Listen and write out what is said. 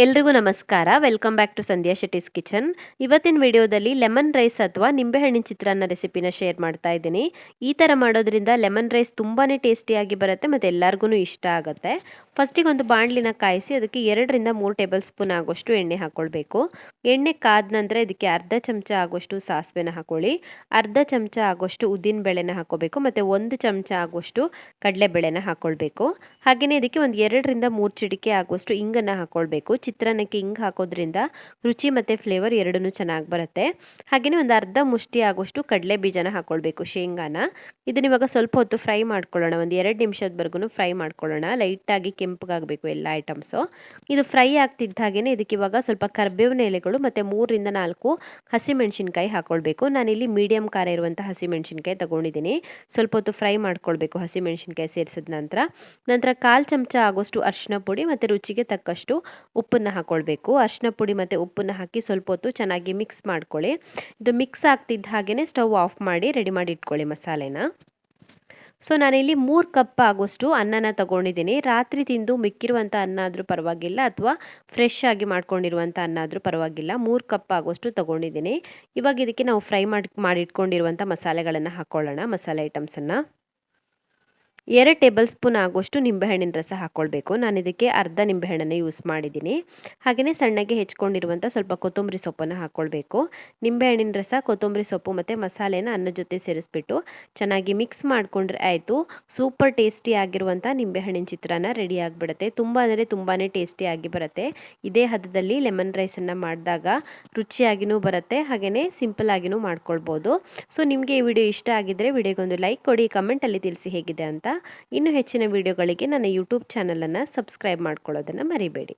ಎಲ್ರಿಗೂ ನಮಸ್ಕಾರ. Welcome back to Sandhya Shetty's kitchen. ಇವತ್ತಿನ ವಿಡಿಯೋದಲ್ಲಿ ಲೆಮನ್ ರೈಸ್ ಅಥವಾ ನಿಂಬೆಹಣ್ಣಿನ ಚಿತ್ರಾನ್ನ ರೆಸಿಪಿನ ಶೇರ್ ಮಾಡ್ತಾ ಇದ್ದೀನಿ. ಈ ಥರ ಮಾಡೋದ್ರಿಂದ ಲೆಮನ್ ರೈಸ್ ತುಂಬಾ ಟೇಸ್ಟಿಯಾಗಿ ಬರುತ್ತೆ ಮತ್ತು ಎಲ್ಲರಿಗೂ ಇಷ್ಟ ಆಗುತ್ತೆ. ಫಸ್ಟಿಗೆ ಒಂದು ಬಾಣಲಿನ ಕಾಯಿಸಿ ಅದಕ್ಕೆ 2-3 ಟೇಬಲ್ ಸ್ಪೂನ್ ಆಗೋಷ್ಟು ಎಣ್ಣೆ ಹಾಕ್ಕೊಳ್ಬೇಕು. ಎಣ್ಣೆ ಕಾದ ನಂತರ ಇದಕ್ಕೆ ಅರ್ಧ ಚಮಚ ಆಗೋಷ್ಟು ಸಾಸಿವೆನ ಹಾಕೊಳ್ಳಿ, ಅರ್ಧ ಚಮಚ ಆಗೋಷ್ಟು ಉದ್ದಿನ ಬೇಳೆನ ಹಾಕೋಬೇಕು ಮತ್ತು 1 ಚಮಚ ಆಗೋಷ್ಟು ಕಡಲೆಬೇಳೆನ ಹಾಕ್ಕೊಳ್ಬೇಕು. ಹಾಗೆಯೇ ಇದಕ್ಕೆ ಒಂದು 2-3 ಚಿಟಿಕೆ ಆಗೋಷ್ಟು ಇಂಗನ್ನು ಹಾಕ್ಕೊಳ್ಬೇಕು. ಚಿತ್ರಾನ್ನಕ್ಕೆ ಹಿಂಗೆ ಹಾಕೋದ್ರಿಂದ ರುಚಿ ಮತ್ತು ಫ್ಲೇವರ್ ಎರಡೂ ಚೆನ್ನಾಗಿ ಬರುತ್ತೆ. ಹಾಗೆಯೇ ಒಂದು ಅರ್ಧ ಮುಷ್ಟಿ ಆಗೋಷ್ಟು ಕಡಲೆ ಬೀಜನ ಹಾಕ್ಕೊಳ್ಬೇಕು, ಶೇಂಗಾನ. ಇದನ್ನ ಇವಾಗ ಸ್ವಲ್ಪ ಹೊತ್ತು ಫ್ರೈ ಮಾಡ್ಕೊಳ್ಳೋಣ, ಒಂದು 2 ನಿಮಿಷದವರೆಗೂ ಫ್ರೈ ಮಾಡ್ಕೊಳ್ಳೋಣ. ಲೈಟಾಗಿ ಕೆಂಪಗಾಗಬೇಕು ಎಲ್ಲ ಐಟಮ್ಸು. ಇದು ಫ್ರೈ ಆಗ್ತಿದ್ದ ಹಾಗೆಯೇ ಇದಕ್ಕೆ ಇವಾಗ ಸ್ವಲ್ಪ ಕರಿಬೇವಿನ ಎಲೆಗಳು ಮತ್ತು 3-4 ಹಸಿಮೆಣಸಿನ್ಕಾಯಿ ಹಾಕ್ಕೊಳ್ಬೇಕು. ನಾನಿಲ್ಲಿ ಮೀಡಿಯಮ್ ಖಾರ ಇರುವಂಥ ಹಸಿಮೆಣಸಿನ್ಕಾಯಿ ತೊಗೊಂಡಿದ್ದೀನಿ. ಸ್ವಲ್ಪ ಹೊತ್ತು ಫ್ರೈ ಮಾಡ್ಕೊಳ್ಬೇಕು ಹಸಿಮೆಣಸಿನ್ಕಾಯಿ ಸೇರಿಸಿದ ನಂತರ 1 ಚಮಚ ಆಗೋಷ್ಟು ಅರಿಶಿನ ಪುಡಿ ಮತ್ತು ರುಚಿಗೆ ತಕ್ಕಷ್ಟು ಉಪ್ಪನ್ನು ಹಾಕ್ಕೊಳ್ಬೇಕು. ಅರಿಶಿನ ಪುಡಿ ಮತ್ತು ಉಪ್ಪನ್ನು ಹಾಕಿ ಸ್ವಲ್ಪ ಹೊತ್ತು ಚೆನ್ನಾಗಿ ಮಿಕ್ಸ್ ಮಾಡ್ಕೊಳ್ಳಿ. ಇದು ಮಿಕ್ಸ್ ಆಗ್ತಿದ್ದ ಹಾಗೆಯೇ ಸ್ಟವ್ ಆಫ್ ಮಾಡಿ ರೆಡಿ ಮಾಡಿ ಇಟ್ಕೊಳ್ಳಿ ಮಸಾಲೆನ. ಸೊ ನಾನಿಲ್ಲಿ 3 ಕಪ್ ಆಗೋಷ್ಟು ಅನ್ನನ ತಗೊಂಡಿದ್ದೀನಿ. ರಾತ್ರಿ ತಿಂದು ಮಿಕ್ಕಿರುವಂಥ ಅನ್ನ ಆದರೂ ಪರವಾಗಿಲ್ಲ ಅಥವಾ ಫ್ರೆಶ್ ಆಗಿ ಮಾಡ್ಕೊಂಡಿರುವಂಥ ಅನ್ನ ಆದರೂ ಪರವಾಗಿಲ್ಲ. 3 ಕಪ್ ಆಗೋಷ್ಟು ತಗೊಂಡಿದ್ದೀನಿ. ಇವಾಗ ಇದಕ್ಕೆ ನಾವು ಫ್ರೈ ಮಾಡಿಟ್ಕೊಂಡಿರುವಂಥ ಮಸಾಲೆಗಳನ್ನು ಹಾಕ್ಕೊಳ್ಳೋಣ. ಮಸಾಲೆ ಐಟಮ್ಸನ್ನು 2 ಟೇಬಲ್ ಸ್ಪೂನ್ ಆಗೋಷ್ಟು ನಿಂಬೆಹಣ್ಣಿನ ರಸ ಹಾಕ್ಕೊಳ್ಬೇಕು. ನಾನು ಇದಕ್ಕೆ ಅರ್ಧ ನಿಂಬೆಹಣ್ಣನ್ನು ಯೂಸ್ ಮಾಡಿದ್ದೀನಿ. ಹಾಗೆಯೇ ಸಣ್ಣಗೆ ಹೆಚ್ಕೊಂಡಿರುವಂಥ ಸ್ವಲ್ಪ ಕೊತ್ತಂಬರಿ ಸೊಪ್ಪನ್ನು ಹಾಕ್ಕೊಳ್ಬೇಕು. ನಿಂಬೆಹಣ್ಣಿನ ರಸ, ಕೊತ್ತಂಬರಿ ಸೊಪ್ಪು ಮತ್ತು ಮಸಾಲೆನ ಅನ್ನದ ಜೊತೆ ಸೇರಿಸ್ಬಿಟ್ಟು ಚೆನ್ನಾಗಿ ಮಿಕ್ಸ್ ಮಾಡಿಕೊಂಡ್ರೆ ಆಯಿತು. ಸೂಪರ್ ಟೇಸ್ಟಿ ಆಗಿರುವಂಥ ನಿಂಬೆಹಣ್ಣಿನ ಚಿತ್ರಾನ್ನ ರೆಡಿ ಆಗಿಬಿಡುತ್ತೆ. ತುಂಬ ಅಂದರೆ ತುಂಬಾ ಟೇಸ್ಟಿಯಾಗಿ ಬರುತ್ತೆ. ಇದೇ ಹದದಲ್ಲಿ ಲೆಮನ್ ರೈಸನ್ನು ಮಾಡಿದಾಗ ರುಚಿಯಾಗಿಯೂ ಬರುತ್ತೆ, ಹಾಗೆಯೇ ಸಿಂಪಲ್ ಆಗಿಯೂ ಮಾಡ್ಕೊಳ್ಬೋದು. ಸೊ ನಿಮಗೆ ಈ ವಿಡಿಯೋ ಇಷ್ಟ ಆಗಿದ್ದರೆ ವಿಡಿಯೋಗೊಂದು ಲೈಕ್ ಕೊಡಿ, ಕಮೆಂಟಲ್ಲಿ ತಿಳಿಸಿ ಹೇಗಿದೆ ಅಂತ. ಇನ್ನೂ ಹೆಚ್ಚಿನ ವಿಡಿಯೋಗಳಿಗೆ ನನ್ನ ಯೂಟ್ಯೂಬ್ ಚಾನಲನ್ನು ಸಬ್ಸ್ಕ್ರೈಬ್ ಮಾಡ್ಕೊಳ್ಳೋದನ್ನು ಮರಿಬೇಡಿ.